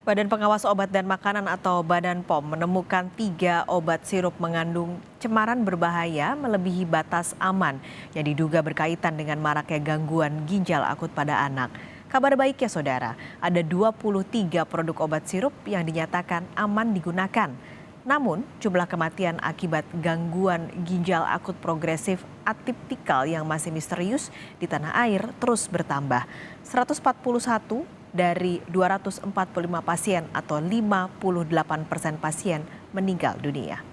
Badan Pengawas Obat dan Makanan atau Badan POM menemukan 3 obat sirup mengandung cemaran berbahaya melebihi batas aman yang diduga berkaitan dengan maraknya gangguan ginjal akut pada anak. Kabar baiknya saudara, ada 23 produk obat sirup yang dinyatakan aman digunakan. Namun, jumlah kematian akibat gangguan ginjal akut progresif atipikal yang masih misterius di tanah air terus bertambah. 141 dari 245 pasien atau 58% pasien meninggal dunia.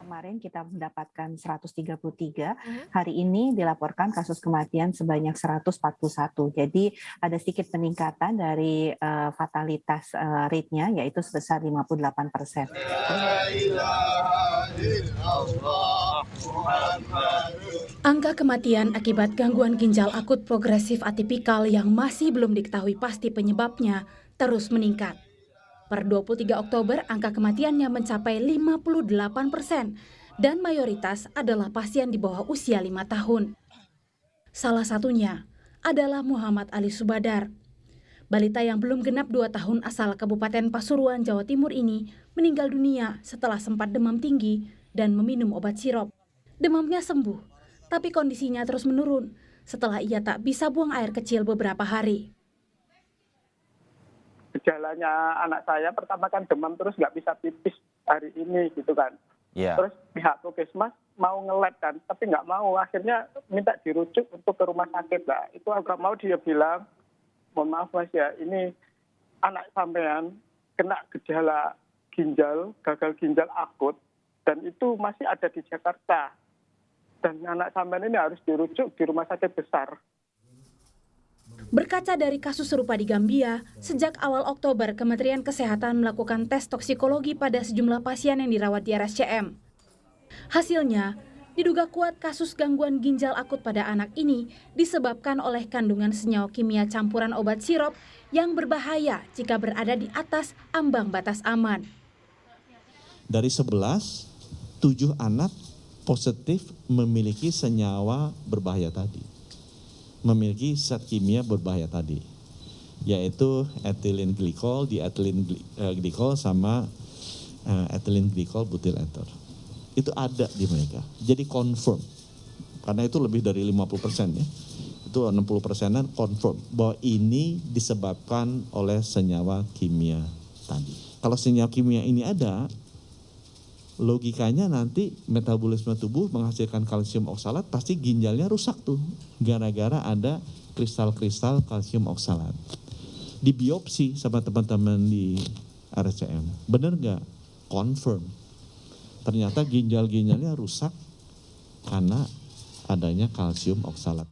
Kemarin kita mendapatkan 133, hari ini dilaporkan kasus kematian sebanyak 141. Jadi ada sedikit peningkatan dari fatalitas rate-nya yaitu sebesar 58%. Angka kematian akibat gangguan ginjal akut progresif atipikal yang masih belum diketahui pasti penyebabnya terus meningkat. Per 23 Oktober, angka kematiannya mencapai 58% dan mayoritas adalah pasien di bawah usia 5 tahun. Salah satunya adalah Muhammad Ali Subadar. Balita yang belum genap 2 tahun asal Kabupaten Pasuruan, Jawa Timur ini meninggal dunia setelah sempat demam tinggi dan meminum obat sirop. Demamnya sembuh, tapi kondisinya terus menurun setelah ia tak bisa buang air kecil beberapa hari. Gejalanya anak saya pertama kan demam terus nggak bisa pipis hari ini gitu kan. Terus pihak puskesmas mau nge-lab kan, tapi nggak mau. Akhirnya minta dirujuk untuk ke rumah sakit lah. Itu agak mau dia bilang, mohon maaf mas ya, ini anak sampean kena gejala ginjal, gagal ginjal akut, dan itu masih ada di Jakarta. Dan anak sampean ini harus dirujuk di rumah sakit besar. Berkaca dari kasus serupa di Gambia, sejak awal Oktober Kementerian Kesehatan melakukan tes toksikologi pada sejumlah pasien yang dirawat di RSCM. Hasilnya, diduga kuat kasus gangguan ginjal akut pada anak ini disebabkan oleh kandungan senyawa kimia campuran obat sirop yang berbahaya jika berada di atas ambang batas aman. Dari 11, 7 anak positif memiliki senyawa berbahaya tadi. Memiliki zat kimia berbahaya tadi, yaitu ethylene glycol, diethylene glycol sama ethylene glycol butyl ether. Itu ada di mereka, jadi confirm. Karena itu lebih dari 50% ya, itu 60%-an confirm bahwa ini disebabkan oleh senyawa kimia tadi. Kalau senyawa kimia ini ada, logikanya nanti metabolisme tubuh menghasilkan kalsium oksalat, pasti ginjalnya rusak tuh, gara-gara ada kristal-kristal kalsium oksalat. Di biopsi sama teman-teman di RSCM, bener nggak? Confirm. Ternyata ginjal-ginjalnya rusak karena adanya kalsium oksalat.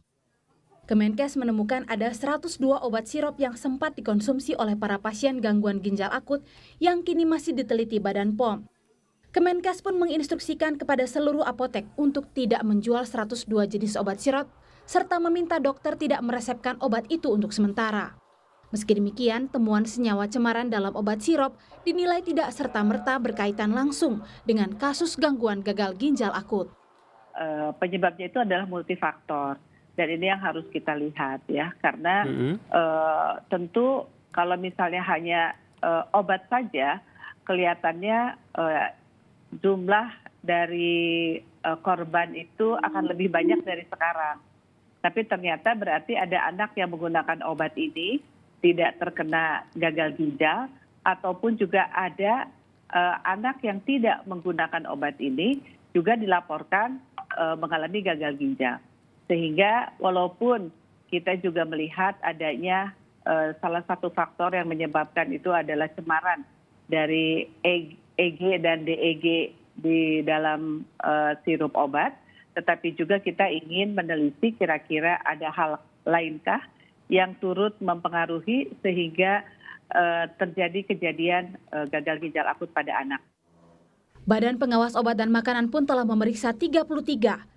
Kemenkes menemukan ada 102 obat sirop yang sempat dikonsumsi oleh para pasien gangguan ginjal akut yang kini masih diteliti Badan POM. Kemenkes pun menginstruksikan kepada seluruh apotek untuk tidak menjual 102 jenis obat sirop, serta meminta dokter tidak meresepkan obat itu untuk sementara. Meski demikian, temuan senyawa cemaran dalam obat sirop dinilai tidak serta-merta berkaitan langsung dengan kasus gangguan gagal ginjal akut. Penyebabnya itu adalah multifaktor, dan ini yang harus kita lihat ya, karena tentu kalau misalnya hanya obat saja, kelihatannya jumlah dari korban itu akan lebih banyak dari sekarang. Tapi ternyata berarti ada anak yang menggunakan obat ini tidak terkena gagal ginjal, ataupun juga ada anak yang tidak menggunakan obat ini juga dilaporkan mengalami gagal ginjal. Sehingga walaupun kita juga melihat adanya salah satu faktor yang menyebabkan itu adalah cemaran dari EG dan DEG di dalam sirup obat, tetapi juga kita ingin meneliti kira-kira ada hal lainkah yang turut mempengaruhi sehingga terjadi kejadian gagal ginjal akut pada anak. Badan Pengawas Obat dan Makanan pun telah memeriksa 33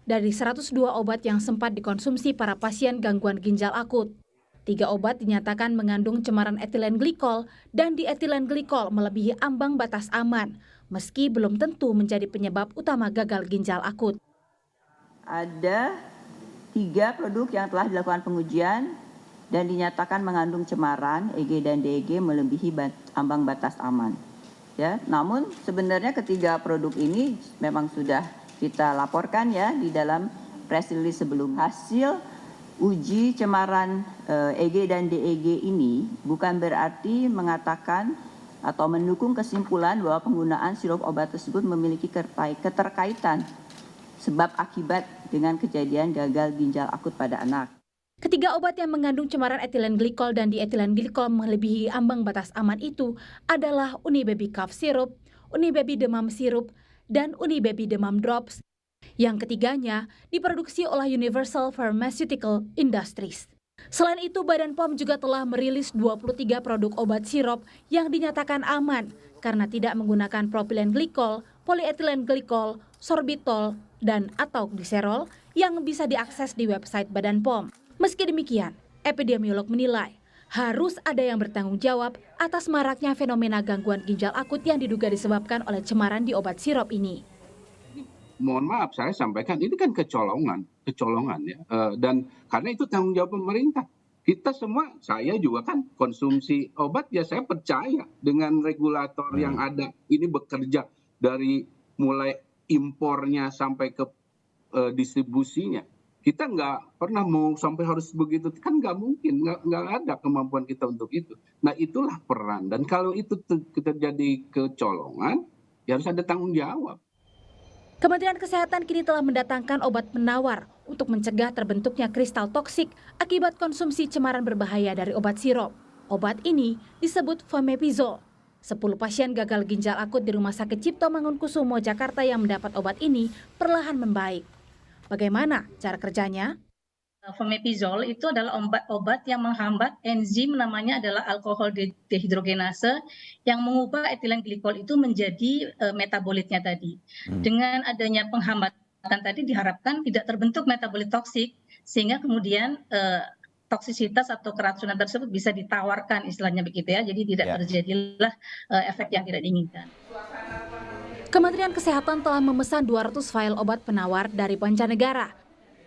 dari 102 obat yang sempat dikonsumsi para pasien gangguan ginjal akut. 3 obat dinyatakan mengandung cemaran etilen glikol dan dietilen glikol melebihi ambang batas aman, meski belum tentu menjadi penyebab utama gagal ginjal akut. Ada 3 produk yang telah dilakukan pengujian, dan dinyatakan mengandung cemaran EG dan DEG melebihi ambang batas aman. Ya, namun sebenarnya ketiga produk ini memang sudah kita laporkan ya di dalam press release sebelum. Hasil uji cemaran EG dan DEG ini bukan berarti mengatakan atau mendukung kesimpulan bahwa penggunaan sirup obat tersebut memiliki keterkaitan sebab akibat dengan kejadian gagal ginjal akut pada anak. Ketiga obat yang mengandung cemaran etilen glikol dan dietilen glikol melebihi ambang batas aman itu adalah Unibaby Cough Syrup, Unibaby Demam Syrup, dan Unibaby Demam Drops. Yang ketiganya diproduksi oleh Universal Pharmaceutical Industries. Selain itu, Badan POM juga telah merilis 23 produk obat sirup yang dinyatakan aman karena tidak menggunakan propilen glikol, polietilen glikol, sorbitol, dan atau gliserol yang bisa diakses di website Badan POM. Meski demikian, epidemiolog menilai harus ada yang bertanggung jawab atas maraknya fenomena gangguan ginjal akut yang diduga disebabkan oleh cemaran di obat sirup ini. Mohon maaf, saya sampaikan ini kan kecolongan ya, dan karena itu tanggung jawab pemerintah. Kita semua, saya juga kan konsumsi obat ya, saya percaya dengan regulator yang ada ini bekerja dari mulai impornya sampai ke distribusinya. Kita nggak pernah mau sampai harus begitu, kan nggak mungkin, nggak ada kemampuan kita untuk itu. Nah itulah peran, dan kalau itu terjadi kecolongan, ya harus ada tanggung jawab. Kementerian Kesehatan kini telah mendatangkan obat penawar untuk mencegah terbentuknya kristal toksik akibat konsumsi cemaran berbahaya dari obat sirup. Obat ini disebut Fomepizole. 10 pasien gagal ginjal akut di Rumah Sakit Cipto Mangunkusumo, Jakarta yang mendapat obat ini perlahan membaik. Bagaimana cara kerjanya? Fomepizole itu adalah obat yang menghambat enzim namanya adalah alkohol dehidrogenase yang mengubah etilen glikol itu menjadi metabolitnya tadi. Dengan adanya penghambatan tadi diharapkan tidak terbentuk metabolit toksik sehingga kemudian toksisitas atau keracunan tersebut bisa ditawarkan istilahnya begitu ya. Jadi tidak terjadilah efek yang tidak diinginkan. Kementerian Kesehatan telah memesan 200 vial obat penawar dari mancanegara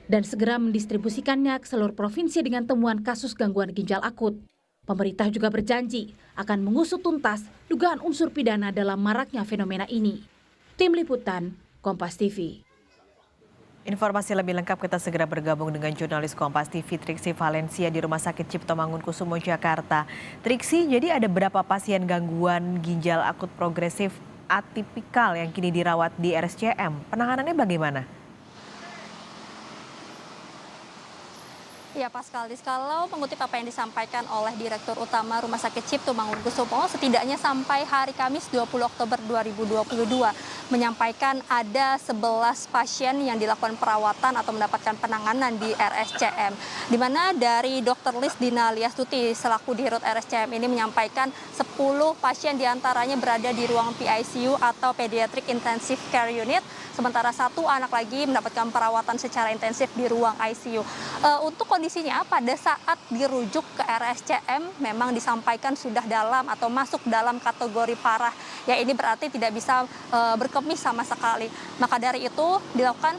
dan segera mendistribusikannya ke seluruh provinsi dengan temuan kasus gangguan ginjal akut. Pemerintah juga berjanji akan mengusut tuntas dugaan unsur pidana dalam maraknya fenomena ini. Tim Liputan, Kompas TV. Informasi lebih lengkap kita segera bergabung dengan jurnalis Kompas TV Triksi Valencia di Rumah Sakit Cipto Mangunkusumo, Jakarta. Triksi, jadi ada berapa pasien gangguan ginjal akut progresif atipikal yang kini dirawat di RSCM? Penanganannya bagaimana? Ya Paskalis, kalau mengutip apa yang disampaikan oleh Direktur Utama Rumah Sakit Cipto Mangunkusumo, setidaknya sampai hari Kamis 20 Oktober 2022 menyampaikan ada 11 pasien yang dilakukan perawatan atau mendapatkan penanganan di RSCM. Di mana dari Dr. Lis Dina Liastuti selaku Dirut RSCM ini menyampaikan 10 pasien diantaranya berada di ruang PICU atau Pediatric Intensive Care Unit, sementara 1 anak lagi mendapatkan perawatan secara intensif di ruang ICU. Untuk kondisinya pada saat dirujuk ke RSCM memang disampaikan sudah dalam atau masuk dalam kategori parah. Ya ini berarti tidak bisa berkemih sama sekali. Maka dari itu dilakukan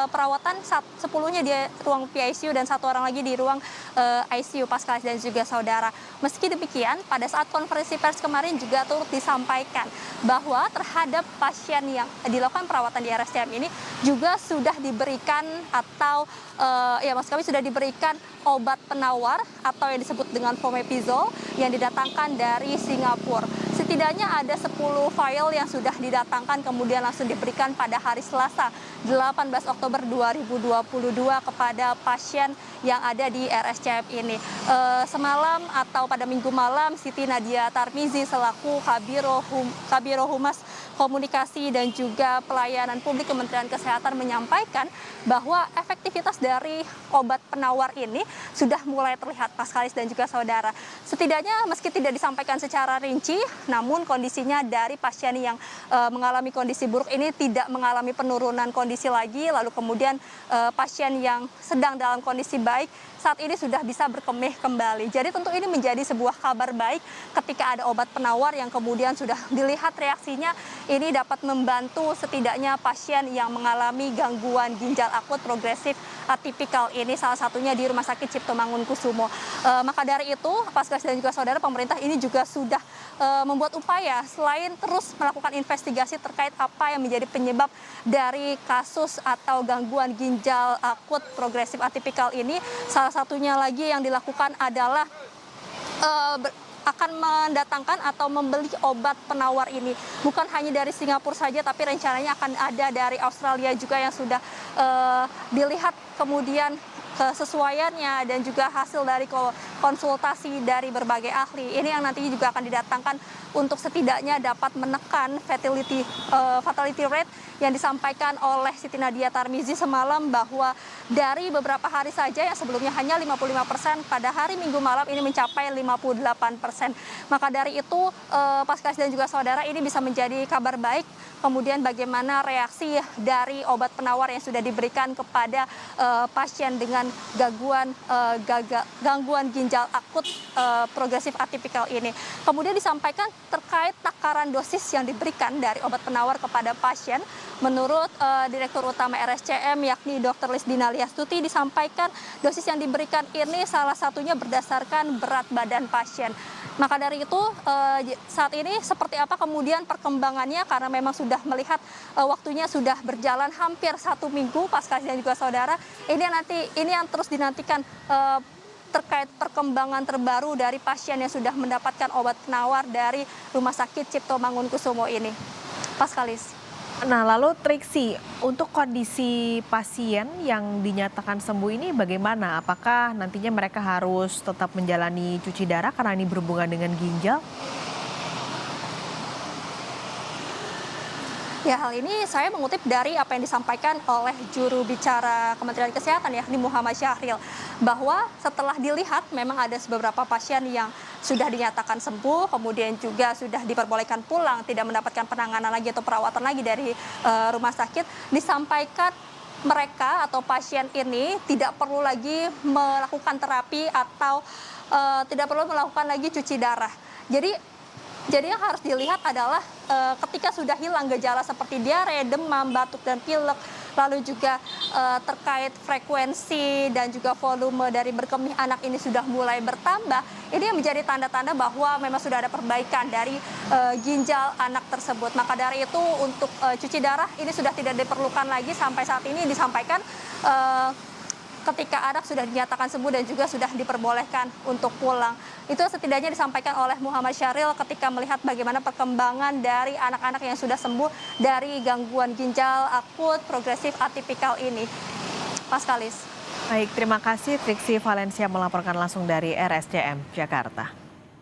perawatan 10-nya di ruang PICU dan 1 orang lagi di ruang ICU Paskalis dan juga saudara. Meski demikian pada saat konferensi pers kemarin juga turut disampaikan bahwa terhadap pasien yang dilakukan perawatan di RSCM ini juga sudah diberikan atau maksud kami sudah diberikan obat penawar atau yang disebut dengan Fomepizole yang didatangkan dari Singapura. Setidaknya ada 10 vial yang sudah didatangkan kemudian langsung diberikan pada hari Selasa 18 Oktober 2022 kepada pasien yang ada di RSCM ini. Semalam atau pada minggu malam Siti Nadia Tarmizi selaku Kabiro Humas Komunikasi dan juga Pelayanan Publik Kementerian Kesehatan menyampaikan bahwa efektivitas dari obat penawar ini sudah mulai terlihat Paskalis dan juga saudara. Setidaknya meski tidak disampaikan secara rinci, namun kondisinya dari pasien yang mengalami kondisi buruk ini tidak mengalami penurunan kondisi lagi, lalu kemudian pasien yang sedang dalam kondisi baik saat ini sudah bisa berkemih kembali. Jadi tentu ini menjadi sebuah kabar baik ketika ada obat penawar yang kemudian sudah dilihat reaksinya ini dapat membantu setidaknya pasien yang mengalami gangguan ginjal akut progresif atipikal ini, salah satunya di Rumah Sakit Cipto Mangunkusumo. Maka dari itu, Paskas dan juga saudara, pemerintah ini juga sudah membuat upaya selain terus melakukan investigasi terkait apa yang menjadi penyebab dari kasus atau gangguan ginjal akut progresif atipikal ini. Salah satunya lagi yang dilakukan adalah akan mendatangkan atau membeli obat penawar ini. Bukan hanya dari Singapura saja, tapi rencananya akan ada dari Australia juga yang sudah dilihat kemudian kesesuaiannya dan juga hasil dari konsultasi dari berbagai ahli. Ini yang nantinya juga akan didatangkan untuk setidaknya dapat menekan fatality rate yang disampaikan oleh Siti Nadia Tarmizi semalam, bahwa dari beberapa hari saja yang sebelumnya hanya 55%, pada hari Minggu malam ini mencapai 58%. Maka dari itu Paskas dan juga saudara, ini bisa menjadi kabar baik. Kemudian bagaimana reaksi dari obat penawar yang sudah diberikan kepada pasien dengan gangguan ginjal akut progresif atipikal ini. Kemudian disampaikan terkait takaran dosis yang diberikan dari obat penawar kepada pasien. Menurut Direktur Utama RSCM yakni Dr. Lisdina Liastuti, disampaikan dosis yang diberikan ini salah satunya berdasarkan berat badan pasien. Maka dari itu saat ini seperti apa kemudian perkembangannya, karena memang sudah melihat waktunya sudah berjalan hampir 1 minggu, Paskas dan juga saudara, ini yang terus dinantikan terkait perkembangan terbaru dari pasien yang sudah mendapatkan obat penawar dari Rumah Sakit Cipto Mangunkusumo ini. Paskalis. Nah, lalu Triksi, untuk kondisi pasien yang dinyatakan sembuh ini bagaimana? Apakah nantinya mereka harus tetap menjalani cuci darah karena ini berhubungan dengan ginjal? Ya, hal ini saya mengutip dari apa yang disampaikan oleh juru bicara Kementerian Kesehatan yakni Muhammad Syahril, bahwa setelah dilihat memang ada beberapa pasien yang sudah dinyatakan sembuh, kemudian juga sudah diperbolehkan pulang, tidak mendapatkan penanganan lagi atau perawatan lagi dari rumah sakit. Disampaikan mereka atau pasien ini tidak perlu lagi melakukan terapi atau tidak perlu melakukan lagi cuci darah. Jadi yang harus dilihat adalah ketika sudah hilang gejala seperti diare, demam, batuk, dan pilek, lalu juga terkait frekuensi dan juga volume dari berkemih anak ini sudah mulai bertambah, ini yang menjadi tanda-tanda bahwa memang sudah ada perbaikan dari ginjal anak tersebut. Maka dari itu untuk cuci darah ini sudah tidak diperlukan lagi sampai saat ini, disampaikan ketika anak sudah dinyatakan sembuh dan juga sudah diperbolehkan untuk pulang. Itu setidaknya disampaikan oleh Muhammad Syahril ketika melihat bagaimana perkembangan dari anak-anak yang sudah sembuh dari gangguan ginjal akut progresif atipikal ini. Paskalis. Baik, terima kasih Triksi Valencia melaporkan langsung dari RSCM Jakarta.